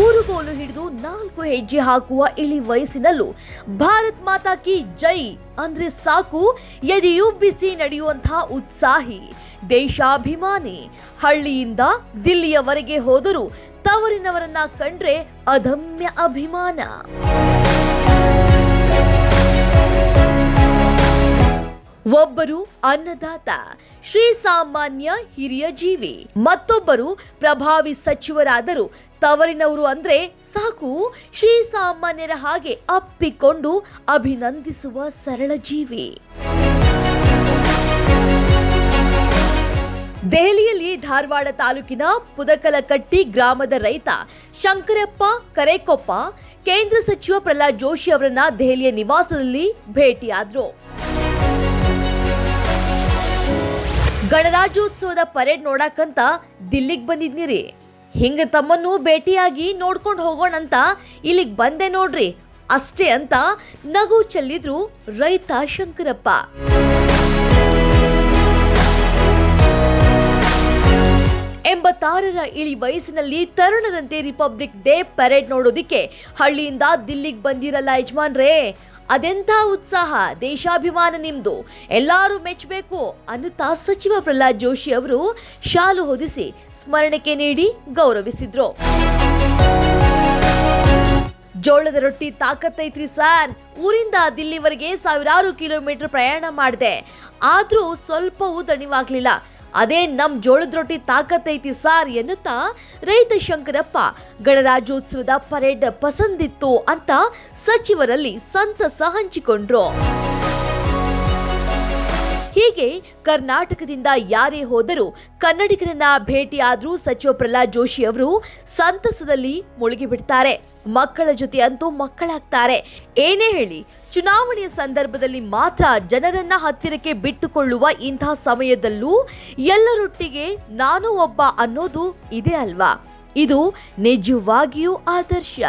ಊರುಗೋಲು ಹಿಡಿದು 4 ಹೆಜ್ಜೆ ಹಾಕುವ ಇಳಿ ವಯಸ್ಸಿನಲ್ಲೂ ಭಾರತ್ ಮಾತಾ ಕಿ ಜೈ ಅಂದ್ರೆ ಸಾಕು ಎದೆಯುಬ್ಬಿಸಿ ನಡೆಯುವಂತಹ ಉತ್ಸಾಹಿ ದೇಶಾಭಿಮಾನಿ. ಹಳ್ಳಿಯಿಂದ ದಿಲ್ಲಿಯವರೆಗೆ ಹೋದರೂ ತವರಿನವರನ್ನ ಕಂಡ್ರೆ ಅದಮ್ಯ ಅಭಿಮಾನ. ಒಬ್ಬರು ಅನ್ನದಾತ, ಶ್ರೀಸಾಮಾನ್ಯ ಹಿರಿಯ ಜೀವಿ, ಮತ್ತೊಬ್ಬರು ಪ್ರಭಾವಿ ಸಚಿವರಾದರು ತವರಿನವರು ಅಂದ್ರೆ ಸಾಕು ಶ್ರೀಸಾಮಾನ್ಯರ ಹಾಗೆ ಅಪ್ಪಿಕೊಂಡು ಅಭಿನಂದಿಸುವ ಸರಳ ಜೀವಿ. ದೆಹಲಿಯಲ್ಲಿ ಧಾರವಾಡ ತಾಲೂಕಿನ ಪುದಕಲಕಟ್ಟಿ ಗ್ರಾಮದ ರೈತ ಶಂಕರಪ್ಪ ಕರೇಕೊಪ್ಪ ಕೇಂದ್ರ ಸಚಿವ ಪ್ರಹ್ಲಾದ್ ಜೋಶಿ ಅವರನ್ನ ದೆಹಲಿಯ ನಿವಾಸದಲ್ಲಿ ಭೇಟಿಯಾದ್ರು. ಗಣರಾಜ್ಯೋತ್ಸವದ ಪರೇಡ್ ನೋಡಕ್ಕಂತ ದಿಲ್ಲಿಗೆ ಬಂದಿದ್ನಿರಿ, ಹಿಂಗ ತಮ್ಮನ್ನು ಭೇಟಿಯಾಗಿ ನೋಡ್ಕೊಂಡು ಹೋಗೋಣಂತ ಇಲ್ಲಿಗೆ ಬಂದೆ ನೋಡ್ರಿ ಅಷ್ಟೇ ಅಂತ ನಗು ಚೆಲ್ಲಿದ್ರು ರೈತ ಶಂಕರಪ್ಪ. ರ ಇಳಿ ವಯಸ್ಸಿನಲ್ಲಿ ತರುಣದಂತೆ ರಿಪಬ್ಲಿಕ್ ಡೇ ಪರೇಡ್ ನೋಡೋದಿಕ್ಕೆ ಹಳ್ಳಿಯಿಂದ ದಿಲ್ಲಿಗೆ ಬಂದಿರಲ್ಲ ಯಜಮಾನ್ರೇ, ಅದೆಂಥ ಉತ್ಸಾಹ, ದೇಶಾಭಿಮಾನ ನಿಮ್ದು, ಎಲ್ಲರೂ ಮೆಚ್ಚಬೇಕು ಅನ್ನುತ್ತಾ ಸಚಿವ ಪ್ರಹ್ಲಾದ್ ಜೋಶಿ ಅವರು ಶಾಲು ಹೊದಿಸಿ ಸ್ಮರಣಿಕೆ ನೀಡಿ ಗೌರವಿಸಿದ್ರು. ಜೋಳದ ರೊಟ್ಟಿ ತಾಕತ್ತೈತ್ರಿ ಸರ್, ಊರಿಂದ ದಿಲ್ಲಿವರೆಗೆ ಸಾವಿರಾರು ಕಿಲೋಮೀಟರ್ ಪ್ರಯಾಣ ಮಾಡಿದೆ, ಆದ್ರೂ ಸ್ವಲ್ಪವೂ ದಣಿವಾಗ್ಲಿಲ್ಲ, ಅದೇ ನಮ್ ಜೋಳದ ರೊಟ್ಟಿ ತಾಕತ್ತೈತಿ ಸಾರ್ ಎನ್ನುತ್ತಾ ರೈತ ಶಂಕರಪ್ಪ ಗಣರಾಜ್ಯೋತ್ಸವದ ಪರೇಡ್ ಪಸಂದಿತ್ತು ಅಂತ ಸಚಿವರಲ್ಲಿ ಸಂತಸ ಹಂಚಿಕೊಂಡ್ರು. ಹೀಗೆ ಕರ್ನಾಟಕದಿಂದ ಯಾರೇ ಹೋದರೂ ಕನ್ನಡಿಗರನ್ನ ಭೇಟಿಯಾದ್ರೂ ಸಚಿವ ಪ್ರಹ್ಲಾದ್ ಜೋಶಿ ಅವರು ಸಂತಸದಲ್ಲಿ ಮುಳುಗಿಬಿಡ್ತಾರೆ. ಮಕ್ಕಳ ಜೊತೆ ಅಂತೂ ಮಕ್ಕಳಾಗ್ತಾರೆ. ಏನೇ ಹೇಳಿ, ಚುನಾವಣೆಯ ಸಂದರ್ಭದಲ್ಲಿ ಮಾತ್ರ ಜನರನ್ನ ಹತ್ತಿರಕ್ಕೆ ಬಿಟ್ಟುಕೊಳ್ಳುವ ಇಂತಹ ಸಮಯದಲ್ಲೂ ಎಲ್ಲರೊಟ್ಟಿಗೆ ನಾನು ಒಬ್ಬ ಅನ್ನೋದು ಇದೆ ಅಲ್ವಾ, ಇದು ನಿಜವಾಗಿಯೂ ಆದರ್ಶ.